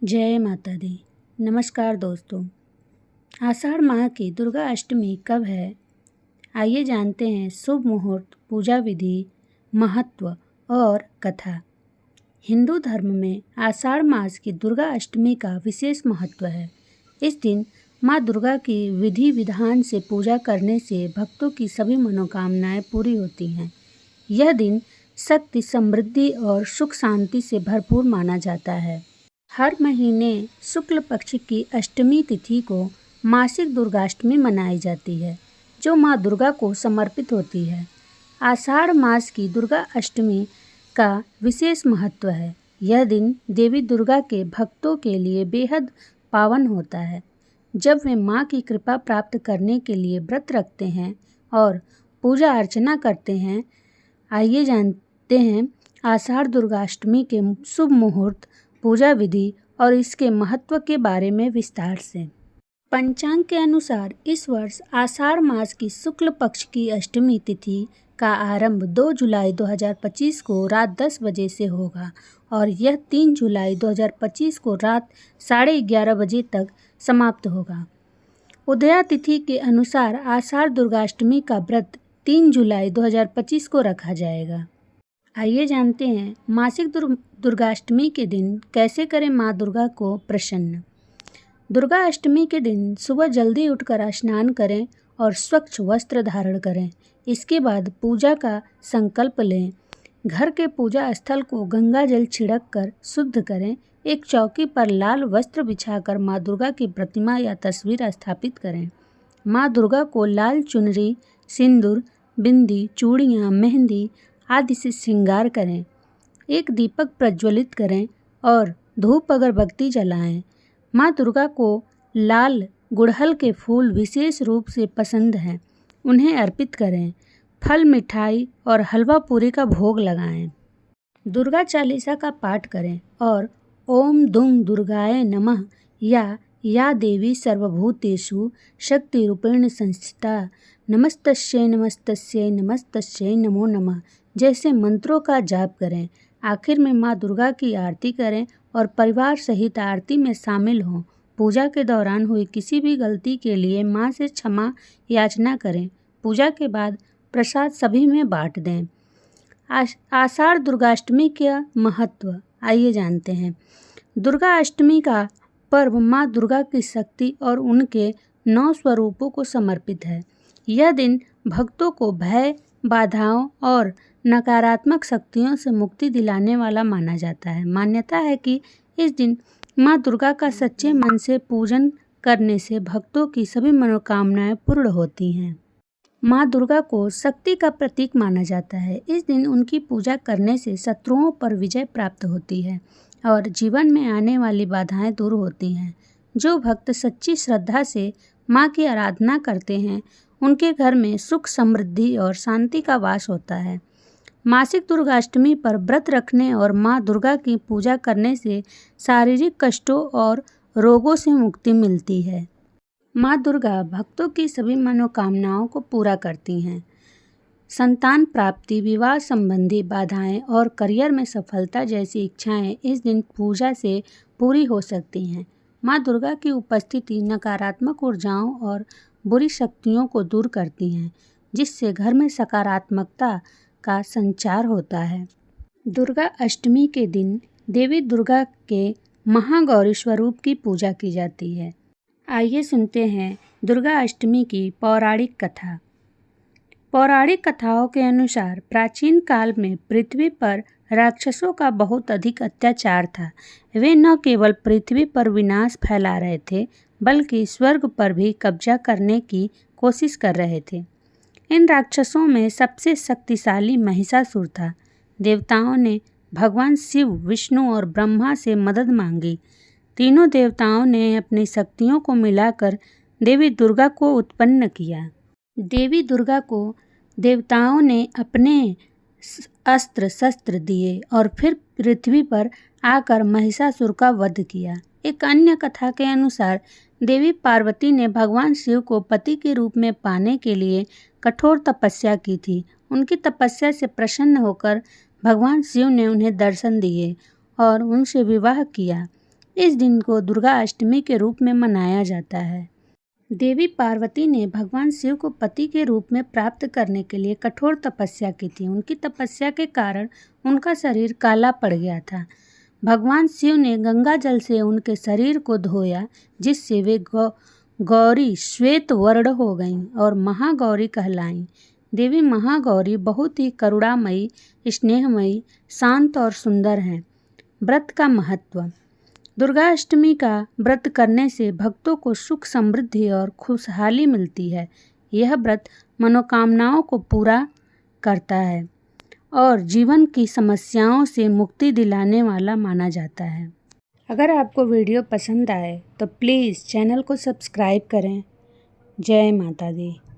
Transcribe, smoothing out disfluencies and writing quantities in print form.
जय माता दी। नमस्कार दोस्तों। आषाढ़ माह की दुर्गा अष्टमी कब है? आइए जानते हैं शुभ मुहूर्त, पूजा विधि, महत्व और कथा। हिंदू धर्म में आषाढ़ मास की दुर्गा अष्टमी का विशेष महत्व है। इस दिन माँ दुर्गा की विधि विधान से पूजा करने से भक्तों की सभी मनोकामनाएं पूरी होती हैं। यह दिन शक्ति, समृद्धि और सुख शांति से भरपूर माना जाता है। हर महीने शुक्ल पक्ष की अष्टमी तिथि को मासिक दुर्गाष्टमी मनाई जाती है, जो माँ दुर्गा को समर्पित होती है। आषाढ़ मास की दुर्गा अष्टमी का विशेष महत्व है। यह दिन देवी दुर्गा के भक्तों के लिए बेहद पावन होता है, जब वे माँ की कृपा प्राप्त करने के लिए व्रत रखते हैं और पूजा अर्चना करते हैं। आइए जानते हैं आषाढ़ दुर्गाष्टमी के शुभ मुहूर्त, पूजा विधि और इसके महत्व के बारे में विस्तार से। पंचांग के अनुसार इस वर्ष आषाढ़ मास की शुक्ल पक्ष की अष्टमी तिथि का आरंभ 2 जुलाई 2025 को रात 10 बजे से होगा और यह 3 जुलाई 2025 को रात 11:30 बजे तक समाप्त होगा। उदया तिथि के अनुसार आषाढ़ दुर्गाष्टमी का व्रत 3 जुलाई 2025 को रखा जाएगा। आइए जानते हैं मासिक दुर्गाष्टमी के दिन कैसे करें माँ दुर्गा को प्रसन्न। दुर्गा अष्टमी के दिन सुबह जल्दी उठकर स्नान करें और स्वच्छ वस्त्र धारण करें। इसके बाद पूजा का संकल्प लें। घर के पूजा स्थल को गंगा जल छिड़क कर शुद्ध करें। एक चौकी पर लाल वस्त्र बिछाकर माँ दुर्गा की प्रतिमा या तस्वीर स्थापित करें। माँ दुर्गा को लाल चुनरी, सिंदूर, बिंदी, चूड़ियाँ, मेहंदी आदि से श्रृंगार करें। एक दीपक प्रज्वलित करें और धूप अगरबत्ती जलाएं। माँ दुर्गा को लाल गुड़हल के फूल विशेष रूप से पसंद हैं, उन्हें अर्पित करें। फल, मिठाई और हलवा पूरी का भोग लगाएं। दुर्गा चालीसा का पाठ करें और ओम दुं दुर्गाय नमः या देवी सर्वभूतेषु शक्ति रूपेण संस्थिता नमस्तस्यै नमस्तस्यै नमस्तस्यै नमो नमः जैसे मंत्रों का जाप करें। आखिर में माँ दुर्गा की आरती करें और परिवार सहित आरती में शामिल हों। पूजा के दौरान हुई किसी भी गलती के लिए माँ से क्षमा याचना करें। पूजा के बाद प्रसाद सभी में बांट दें। आषाढ़ दुर्गाष्टमी का महत्व आइए जानते हैं। दुर्गा अष्टमी का पर्व माँ दुर्गा की शक्ति और उनके 9 स्वरूपों को समर्पित है। यह दिन भक्तों को भय, बाधाओं और नकारात्मक शक्तियों से मुक्ति दिलाने वाला माना जाता है। मान्यता है कि इस दिन माँ दुर्गा का सच्चे मन से पूजन करने से भक्तों की सभी मनोकामनाएं पूर्ण होती हैं। माँ दुर्गा को शक्ति का प्रतीक माना जाता है। इस दिन उनकी पूजा करने से शत्रुओं पर विजय प्राप्त होती है और जीवन में आने वाली बाधाएं दूर होती हैं। जो भक्त सच्ची श्रद्धा से माँ की आराधना करते हैं, उनके घर में सुख, समृद्धि और शांति का वास होता है। मासिक दुर्गाष्टमी पर व्रत रखने और माँ दुर्गा की पूजा करने से शारीरिक कष्टों और रोगों से मुक्ति मिलती है। माँ दुर्गा भक्तों की सभी मनोकामनाओं को पूरा करती हैं। संतान प्राप्ति, विवाह संबंधी बाधाएं और करियर में सफलता जैसी इच्छाएं इस दिन पूजा से पूरी हो सकती हैं। माँ दुर्गा की उपस्थिति नकारात्मक ऊर्जाओं और बुरी शक्तियों को दूर करती हैं, जिससे घर में सकारात्मकता का संचार होता है। दुर्गा अष्टमी के दिन देवी दुर्गा के महागौरी स्वरूप की पूजा की जाती है। आइए सुनते हैं दुर्गा अष्टमी की पौराणिक कथा। पौराणिक कथाओं के अनुसार प्राचीन काल में पृथ्वी पर राक्षसों का बहुत अधिक अत्याचार था। वे न केवल पृथ्वी पर विनाश फैला रहे थे, बल्कि स्वर्ग पर भी कब्जा करने की कोशिश कर रहे थे। इन राक्षसों में सबसे शक्तिशाली महिषासुर था। देवताओं ने भगवान शिव, विष्णु और ब्रह्मा से मदद मांगी। तीनों देवताओं ने अपनी शक्तियों को मिलाकर देवी दुर्गा को उत्पन्न किया। देवी दुर्गा को देवताओं ने अपने अस्त्र शस्त्र दिए और फिर पृथ्वी पर आकर महिषासुर का वध किया। एक अन्य कथा के अनुसार देवी पार्वती ने भगवान शिव को पति के रूप में पाने के लिए कठोर तपस्या की थी। उनकी तपस्या से प्रसन्न होकर भगवान शिव ने उन्हें दर्शन दिए और उनसे विवाह किया। इस दिन को दुर्गा अष्टमी के रूप में मनाया जाता है। देवी पार्वती ने भगवान शिव को पति के रूप में प्राप्त करने के लिए कठोर तपस्या की थी। उनकी तपस्या के कारण उनका शरीर काला पड़ गया था। भगवान शिव ने गंगा जल से उनके शरीर को धोया, जिससे वे गौरी श्वेत वर्ण हो गईं और महागौरी कहलाईं। देवी महागौरी बहुत ही करुणामयी, स्नेहमयी, शांत और सुंदर हैं। व्रत का महत्व। दुर्गा अष्टमी का व्रत करने से भक्तों को सुख, समृद्धि और खुशहाली मिलती है। यह व्रत मनोकामनाओं को पूरा करता है और जीवन की समस्याओं से मुक्ति दिलाने वाला माना जाता है। अगर आपको वीडियो पसंद आए तो प्लीज़ चैनल को सब्सक्राइब करें। जय माता दी।